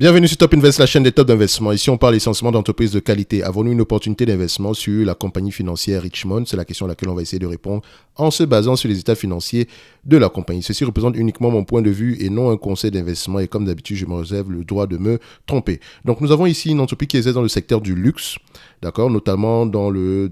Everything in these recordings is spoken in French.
Bienvenue sur Top Invest, la chaîne des top d'investissement. Ici, on parle essentiellement d'entreprises de qualité. Avons-nous une opportunité d'investissement sur la compagnie financière Richmond? C'est la question à laquelle on va essayer de répondre en se basant sur les états financiers de la compagnie. Ceci représente uniquement mon point de vue et non un conseil d'investissement. Et comme d'habitude, je me réserve le droit de me tromper. Donc, nous avons ici une entreprise qui exerce dans le secteur du luxe, d'accord, notamment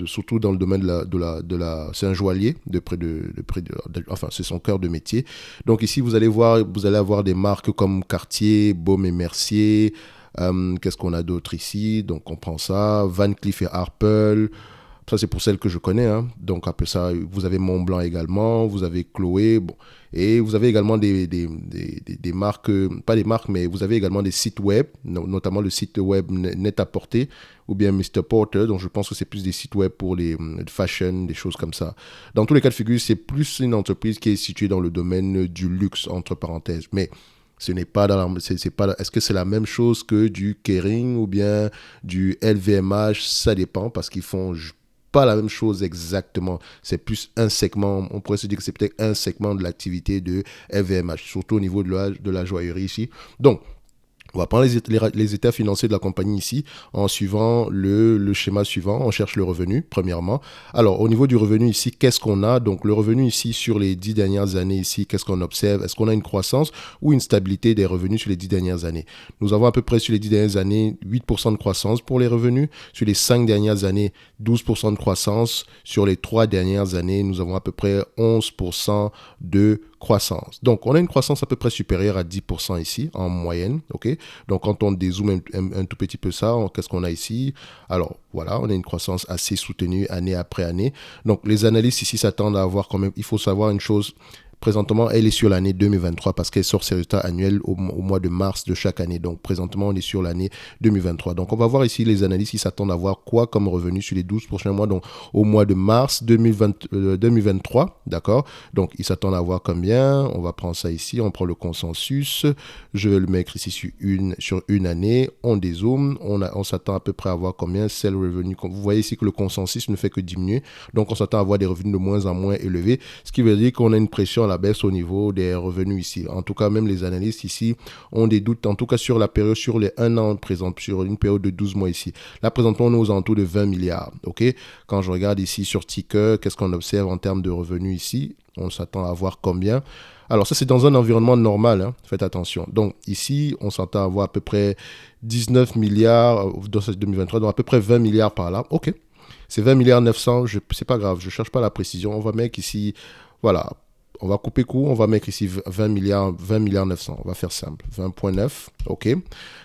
surtout dans le domaine c'est un joaillier enfin, c'est son cœur de métier. Donc ici, vous allez avoir des marques comme Cartier, Baume et Mercier. Qu'est-ce qu'on a d'autre ici? Donc on prend ça, Van Cleef et Arpels. Ça, c'est pour celles que je connais. Hein. Donc, après ça, vous avez Montblanc également, vous avez Chloé. Bon. Et vous avez également des marques, pas des marques, mais vous avez également des sites web, notamment le site web Net-à-Porter ou bien Mr. Porter. Donc, je pense que c'est plus des sites web pour les fashion, des choses comme ça. Dans tous les cas de figure, c'est plus une entreprise qui est située dans le domaine du luxe, entre parenthèses. Mais ce n'est pas est-ce que c'est la même chose que du Kering ou bien du LVMH? Ça dépend parce qu'ils font pas la même chose exactement. C'est plus un segment, on pourrait se dire que c'est peut-être un segment de l'activité de LVMH, surtout au niveau de la joaillerie ici. Donc, on va prendre les états financiers de la compagnie ici en suivant le schéma suivant. On cherche le revenu, premièrement. Alors, au niveau du revenu ici, qu'est-ce qu'on a? Donc, le revenu ici sur les 10 dernières années ici, qu'est-ce qu'on observe? Est-ce qu'on a une croissance ou une stabilité des revenus sur les 10 dernières années? Nous avons à peu près sur les 10 dernières années 8% de croissance pour les revenus. Sur les 5 dernières années, 12% de croissance. Sur les 3 dernières années, nous avons à peu près 11% de croissance. Donc, on a une croissance à peu près supérieure à 10% ici, en moyenne, ok? Donc, quand on dézoome un tout petit peu ça, qu'est-ce qu'on a ici? Alors, voilà, on a une croissance assez soutenue année après année. Donc, les analystes ici s'attendent à avoir quand même, il faut savoir une chose. Présentement, elle est sur l'année 2023 parce qu'elle sort ses résultats annuels au mois de mars de chaque année. Donc, présentement, on est sur l'année 2023. Donc, on va voir ici les analystes qui s'attendent à voir quoi comme revenu sur les 12 prochains mois. Donc, au mois de mars 2023, d'accord? Donc, ils s'attendent à voir combien. On va prendre ça ici. On prend le consensus. Je vais le mettre ici sur une année. On dézoome. On s'attend à peu près à voir combien c'est le revenu. Vous voyez ici que le consensus ne fait que diminuer. Donc, on s'attend à avoir des revenus de moins en moins élevés. Ce qui veut dire qu'on a une pression à la baisse au niveau des revenus ici. En tout cas, même les analystes ici ont des doutes, en tout cas sur la période, sur les 1 an présent, sur une période de 12 mois ici. Là, présentement, on est aux alentours de 20 milliards. Ok. Quand je regarde ici sur Ticker, qu'est-ce qu'on observe en termes de revenus ici? On s'attend à voir combien. Alors, ça, c'est dans un environnement normal. Hein. Faites attention. Donc, ici, on s'attend à avoir à peu près 19 milliards dans 2023, donc à peu près 20 milliards par là. OK. C'est 20 milliards 900. C'est pas grave. Je ne cherche pas la précision. On va mettre ici, voilà. On va couper court, on va mettre ici 20 milliards 900. On va faire simple. 20,9. OK.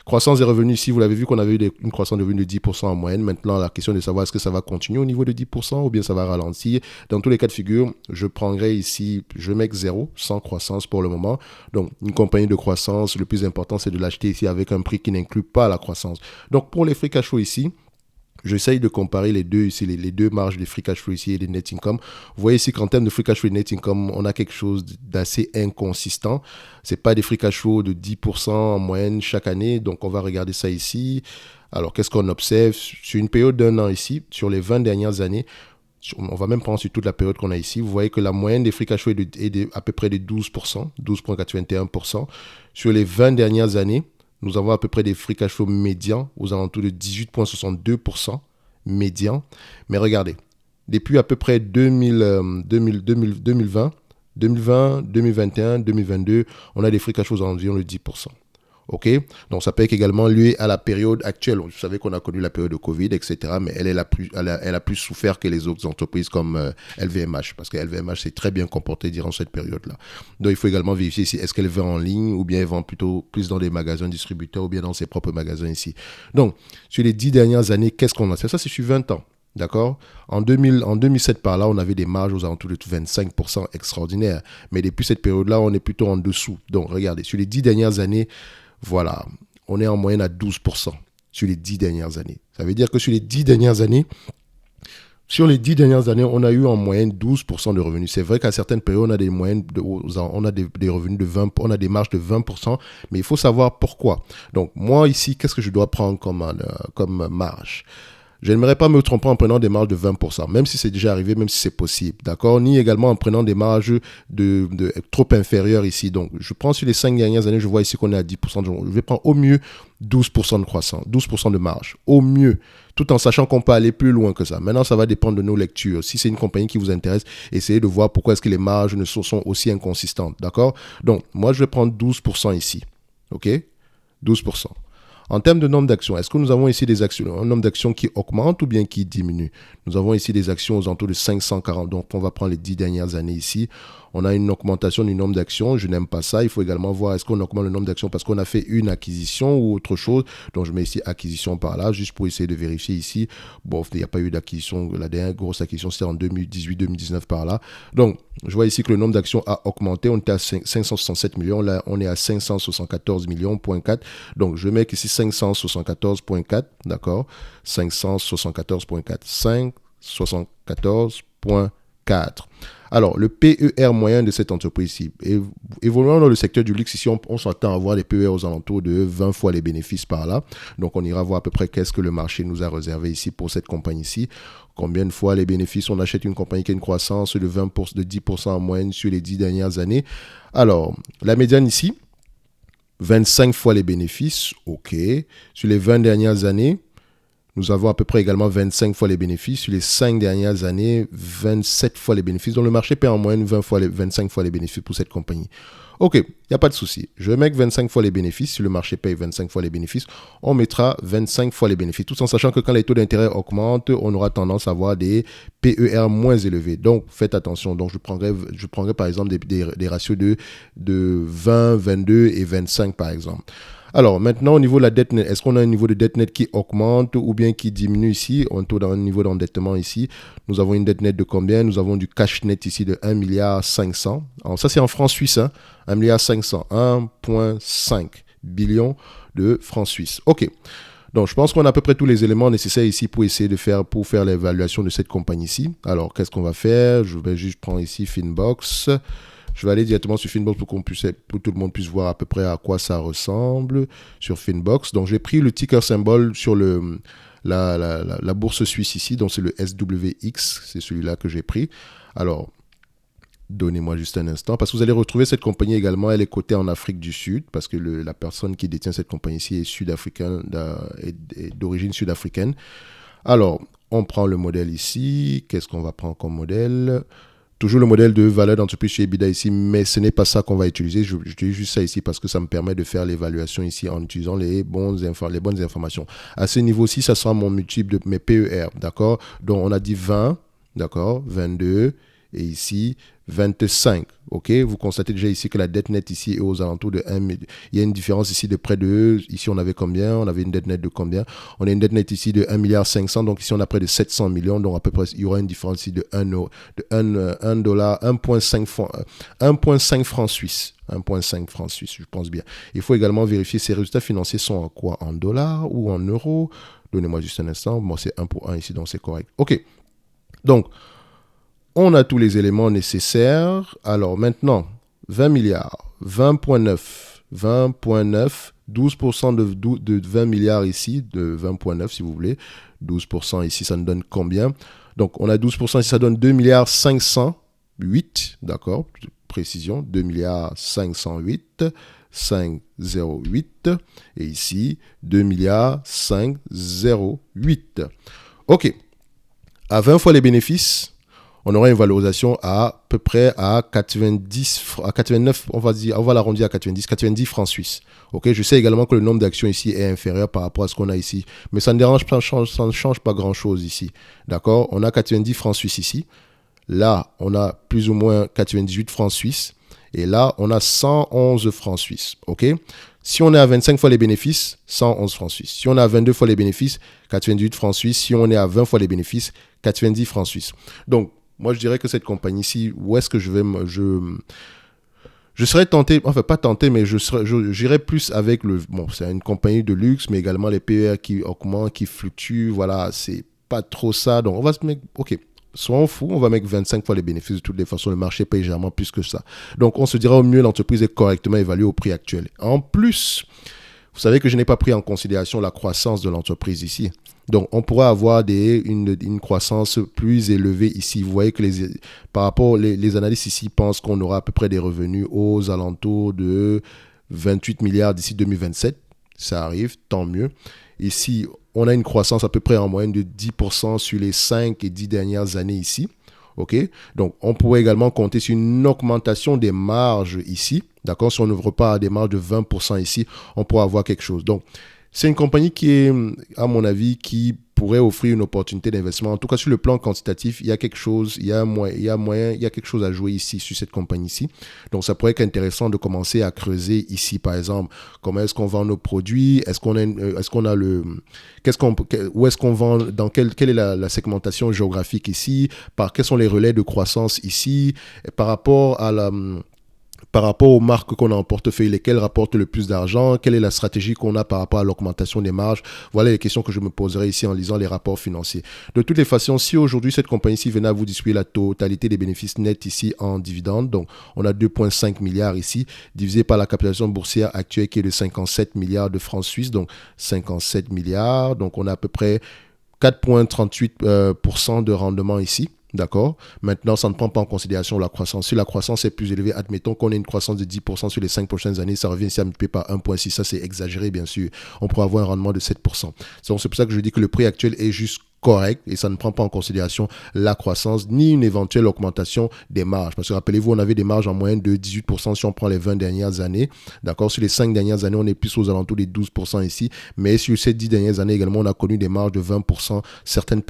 Croissance des revenus ici, vous l'avez vu qu'on avait eu une croissance de revenus de 10% en moyenne. Maintenant, la question est de savoir est-ce que ça va continuer au niveau de 10% ou bien ça va ralentir. Dans tous les cas de figure, je prendrai ici, je mets 0, sans croissance pour le moment. Donc, une compagnie de croissance, le plus important, c'est de l'acheter ici avec un prix qui n'inclut pas la croissance. Donc, pour les free cash flow ici, j'essaye de comparer les deux ici, les deux marges de free cash flow ici et de net income. Vous voyez ici qu'en termes de free cash flow et net income, on a quelque chose d'assez inconsistant. C'est pas des free cash flow de 10% en moyenne chaque année. Donc, on va regarder ça ici. Alors, qu'est-ce qu'on observe? Sur une période d'1 an ici, sur les 20 dernières années, on va même prendre sur toute la période qu'on a ici. Vous voyez que la moyenne des free cash flow est à peu près de 12%, 12,81%. Sur les 20 dernières années, nous avons à peu près des free cash flow médians aux alentours de 18,62% médians. Mais regardez, depuis à peu près 2020, 2021, 2022, on a des free cash flows environ de 10%. OK? Donc, ça peut être également lié à la période actuelle. Vous savez qu'on a connu la période de Covid, etc. Mais elle a plus souffert que les autres entreprises comme LVMH. Parce que LVMH s'est très bien comporté durant cette période-là. Donc, il faut également vérifier si est-ce qu'elle vend en ligne ou bien elle vend plutôt plus dans des magasins distributeurs ou bien dans ses propres magasins ici. Donc, sur les 10 dernières années, qu'est-ce qu'on a fait? Ça, c'est sur 20 ans. D'accord? En 2007, par là, on avait des marges aux alentours de 25% extraordinaires. Mais depuis cette période-là, on est plutôt en dessous. Donc, regardez, sur les 10 dernières années, voilà, on est en moyenne à 12% sur les 10 dernières années. Ça veut dire que sur les 10 dernières années, on a eu en moyenne 12% de revenus. C'est vrai qu'à certaines périodes, on a des moyennes, on a des revenus de 20%, on a des marges de 20%, mais il faut savoir pourquoi. Donc, moi, ici, qu'est-ce que je dois prendre comme marge? Je n'aimerais pas me tromper en prenant des marges de 20%, même si c'est déjà arrivé, même si c'est possible, d'accord? Ni également en prenant des marges trop inférieures ici. Donc, je prends sur les 5 dernières années, je vois ici qu'on est à 10%. Je vais prendre au mieux 12% de croissance, 12% de marge, au mieux, tout en sachant qu'on peut aller plus loin que ça. Maintenant, ça va dépendre de nos lectures. Si c'est une compagnie qui vous intéresse, essayez de voir pourquoi est-ce que les marges sont aussi inconsistantes, d'accord? Donc, moi, je vais prendre 12% ici, ok? 12%. En termes de nombre d'actions, est-ce que nous avons ici des actions, un nombre d'actions qui augmente ou bien qui diminue? Nous avons ici des actions aux alentours de 540. Donc, on va prendre les 10 dernières années ici. On a une augmentation du nombre d'actions. Je n'aime pas ça. Il faut également voir est-ce qu'on augmente le nombre d'actions parce qu'on a fait une acquisition ou autre chose. Donc, je mets ici acquisition par là, juste pour essayer de vérifier ici. Bon, il n'y a pas eu d'acquisition. La dernière grosse acquisition, c'était en 2018-2019 par là. Donc, je vois ici que le nombre d'actions a augmenté. On était à 567 millions. Là, on est à 574 millions,4. Donc, je mets ici 574,4. D'accord? 574,4. 574,4. Alors, le PER moyen de cette entreprise-ci, évoluant dans le secteur du luxe, ici, on s'attend à avoir des PER aux alentours de 20 fois les bénéfices par là. Donc, on ira voir à peu près qu'est-ce que le marché nous a réservé ici pour cette compagnie-ci. Combien de fois les bénéfices, on achète une compagnie qui a une croissance de 10% en moyenne sur les 10 dernières années. Alors, la médiane ici, 25 fois les bénéfices, ok. Sur les 20 dernières années, nous avons à peu près également 25 fois les bénéfices. Sur les 5 dernières années, 27 fois les bénéfices. Donc, le marché paie en moyenne 25 fois les bénéfices pour cette compagnie. Ok, il n'y a pas de souci. Je vais mettre 25 fois les bénéfices. Si le marché paye 25 fois les bénéfices, on mettra 25 fois les bénéfices. Tout en sachant que quand les taux d'intérêt augmentent, on aura tendance à avoir des PER moins élevés. Donc, faites attention. Donc, je prendrai par exemple des ratios de 20, 22 et 25 par exemple. Alors, maintenant, au niveau de la dette nette, est-ce qu'on a un niveau de dette nette qui augmente ou bien qui diminue ici? On est dans un niveau d'endettement ici. Nous avons une dette nette de combien? Nous avons du cash net ici de 1,5 milliard. Alors, ça, c'est en francs suisses. 1,5 milliard. 1,5 billion de francs suisses. OK. Donc, je pense qu'on a à peu près tous les éléments nécessaires ici pour faire l'évaluation de cette compagnie-ci. Alors, qu'est-ce qu'on va faire? Je vais juste prendre ici Finbox. Je vais aller directement sur Finbox pour tout le monde puisse voir à peu près à quoi ça ressemble sur Finbox. Donc, j'ai pris le ticker symbole sur la bourse suisse ici. Donc, c'est le SWX. C'est celui-là que j'ai pris. Alors, donnez-moi juste un instant. Parce que vous allez retrouver cette compagnie également. Elle est cotée en Afrique du Sud. Parce que la personne qui détient cette compagnie ici est sud-africaine, d'origine sud-africaine. Alors, on prend le modèle ici. Qu'est-ce qu'on va prendre comme modèle ? Toujours le modèle de valeur d'entreprise chez EBITDA ici, mais ce n'est pas ça qu'on va utiliser. J'utilise juste ça ici parce que ça me permet de faire l'évaluation ici en utilisant les bonnes informations. À ce niveau-ci, ça sera mon multiple de mes PER, d'accord? Donc, on a dit 20, d'accord? 22, et ici, 25, ok? Vous constatez déjà ici que la dette nette ici est aux alentours de 1 million. Il y a une différence ici de près de... Ici, on avait combien? On avait une dette nette de combien? On a une dette nette ici de 1,5 milliard. Donc ici, on a près de 700 millions. Donc à peu près, il y aura une différence ici de 1 dollar, 1,5 francs suisses. 1,5 francs suisses, je pense bien. Il faut également vérifier ces résultats financiers sont en quoi? En dollars ou en euros? Donnez-moi juste un instant. Bon, c'est 1 pour 1 ici, donc c'est correct. Ok. Donc, on a tous les éléments nécessaires. Alors maintenant, 20 milliards, 20,9, 12% de 20 milliards ici, de 20,9 si vous voulez. 12% ici, ça nous donne combien? Donc, on a 12% ici, ça donne 2 milliards 508, d'accord? Précision, 2 milliards 508, 508. Et ici, 2 milliards 508. OK. À 20 fois les bénéfices, on aura une valorisation à peu près à 89, on va l'arrondir à 90 francs suisses. Ok, je sais également que le nombre d'actions ici est inférieur par rapport à ce qu'on a ici, mais ça ne dérange pas, ça ne change pas grand-chose ici. D'accord, on a 90 francs suisses ici. Là, on a plus ou moins 98 francs suisses. Et là, on a 111 francs suisses. Ok, si on est à 25 fois les bénéfices, 111 francs suisses. Si on est à 22 fois les bénéfices, 98 francs suisses. Si on est à 20 fois les bénéfices, 90 francs suisses. Donc, moi, je dirais que cette compagnie-ci, où est-ce que je serais tenté, enfin pas tenté, mais j'irais plus avec bon, c'est une compagnie de luxe, mais également les PER qui augmentent, qui fluctuent, voilà, c'est pas trop ça. Donc, on va se mettre, ok, soyons fous, on va mettre 25 fois les bénéfices de toutes les façons, le marché paye généralement plus que ça. Donc, on se dira au mieux, l'entreprise est correctement évaluée au prix actuel. En plus, vous Vous savez que je n'ai pas pris en considération la croissance de l'entreprise ici. Donc, on pourrait avoir une croissance plus élevée ici. Vous voyez que par rapport, les analystes ici pensent qu'on aura à peu près des revenus aux alentours de 28 milliards d'ici 2027. Ça arrive, tant mieux. Ici, on a une croissance à peu près en moyenne de 10% sur les 5 et 10 dernières années ici. OK? Donc, on pourrait également compter sur une augmentation des marges ici. D'accord? Si on n'ouvre pas à des marges de 20% ici, on pourrait avoir quelque chose. Donc, c'est une compagnie qui est, à mon avis, qui pourrait offrir une opportunité d'investissement. En tout cas, sur le plan quantitatif, il y a quelque chose, il y a quelque chose à jouer ici, sur cette compagnie-ci. Donc, ça pourrait être intéressant de commencer à creuser ici, par exemple, comment est-ce qu'on vend nos produits, où est-ce qu'on vend, quelle est la segmentation géographique ici, quels sont les relais de croissance ici, par rapport aux marques qu'on a en portefeuille, lesquelles rapportent le plus d'argent, quelle est la stratégie qu'on a par rapport à l'augmentation des marges. Voilà les questions que je me poserai ici en lisant les rapports financiers. De toutes les façons, si aujourd'hui cette compagnie-ci venait à vous distribuer la totalité des bénéfices nets ici en dividendes, donc on a 2,5 milliards ici, divisé par la capitalisation boursière actuelle qui est de 57 milliards de francs suisses, donc 57 milliards, donc on a à peu près 4,38% de rendement ici. D'accord? Maintenant, ça ne prend pas en considération la croissance. Si la croissance est plus élevée, admettons qu'on ait une croissance de 10% sur les 5 prochaines années, ça revient ici à multiplier par 1,6. Ça, c'est exagéré, bien sûr. On pourrait avoir un rendement de 7%. Donc, c'est pour ça que je dis que le prix actuel est juste correct et ça ne prend pas en considération la croissance ni une éventuelle augmentation des marges. Parce que rappelez-vous, on avait des marges en moyenne de 18% si on prend les 20 dernières années. D'accord? Sur les 5 dernières années, on est plus aux alentours des 12% ici. Mais sur ces 10 dernières années également, on a connu des marges de 20%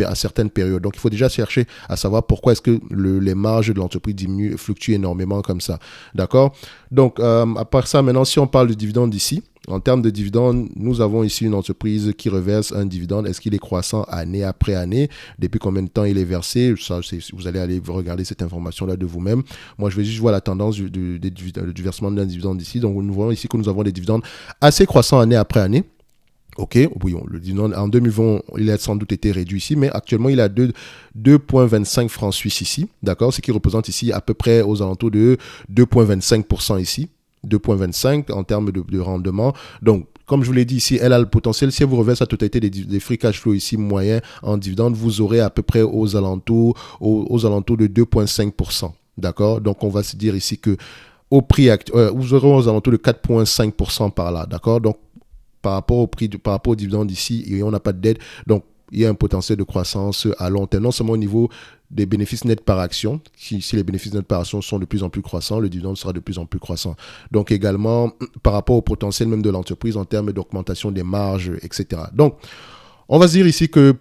à certaines périodes. Donc, il faut déjà chercher à savoir pourquoi est-ce que les marges de l'entreprise diminuent, fluctuent énormément comme ça. D'accord? Donc, à part ça, maintenant, si on parle de dividendes ici, en termes de dividendes, nous avons ici une entreprise qui reverse un dividende. Est-ce qu'il est croissant année après année? Depuis combien de temps il est versé? Ça, vous allez aller regarder cette information-là de vous-même. Moi, je vais juste voir la tendance du versement d'un dividende ici. Donc, nous voyons ici que nous avons des dividendes assez croissants année après année. OK, oui, le dividende en 2020, il a sans doute été réduit ici, mais actuellement, il a 2,25 francs suisses ici. D'accord? Ce qui représente ici à peu près aux alentours de 2,25% ici. 2,25 en termes de rendement. Donc, comme je vous l'ai dit ici, elle a le potentiel. Si elle vous reverse la totalité des free cash flow ici moyens en dividende, vous aurez à peu près aux alentours de 2,5%. D'accord? Donc, on va se dire ici que au prix vous aurez aux alentours de 4,5% par là. D'accord? Donc, par rapport au dividende ici, et on n'a pas de dette. Donc, il y a un potentiel de croissance à long terme, non seulement au niveau des bénéfices nets par action. Si les bénéfices nets par action sont de plus en plus croissants, le dividende sera de plus en plus croissant. Donc également, par rapport au potentiel même de l'entreprise en termes d'augmentation des marges, etc. Donc, on va se dire ici que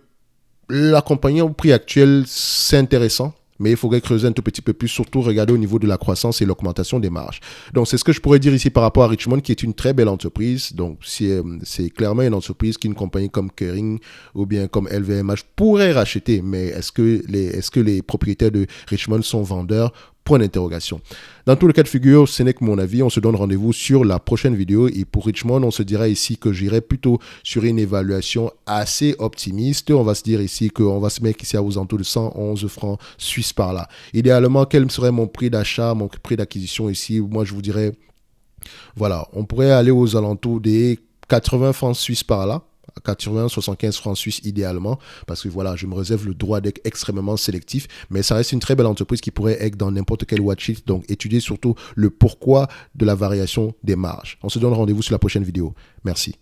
la compagnie au prix actuel, c'est intéressant. Mais il faudrait creuser un tout petit peu plus, surtout regarder au niveau de la croissance et l'augmentation des marges. Donc, c'est ce que je pourrais dire ici par rapport à Richemont, qui est une très belle entreprise. Donc, c'est clairement une entreprise qu'une compagnie comme Kering ou bien comme LVMH pourrait racheter. Mais est-ce que les propriétaires de Richemont sont vendeurs? Point d'interrogation. Dans tout le cas de figure, ce n'est que mon avis. On se donne rendez-vous sur la prochaine vidéo. Et pour Richemont, on se dira ici que j'irai plutôt sur une évaluation assez optimiste. On va se dire ici qu'on va se mettre ici aux alentours de 111 francs suisses par là. Idéalement, quel serait mon prix d'achat, mon prix d'acquisition ici? Moi, je vous dirais, voilà, on pourrait aller aux alentours des 80 francs suisses par là. 80, 75 francs suisses idéalement, parce que voilà, je me réserve le droit d'être extrêmement sélectif, mais ça reste une très belle entreprise qui pourrait être dans n'importe quel watchlist, donc étudier surtout le pourquoi de la variation des marges. On se donne rendez-vous sur la prochaine vidéo. Merci.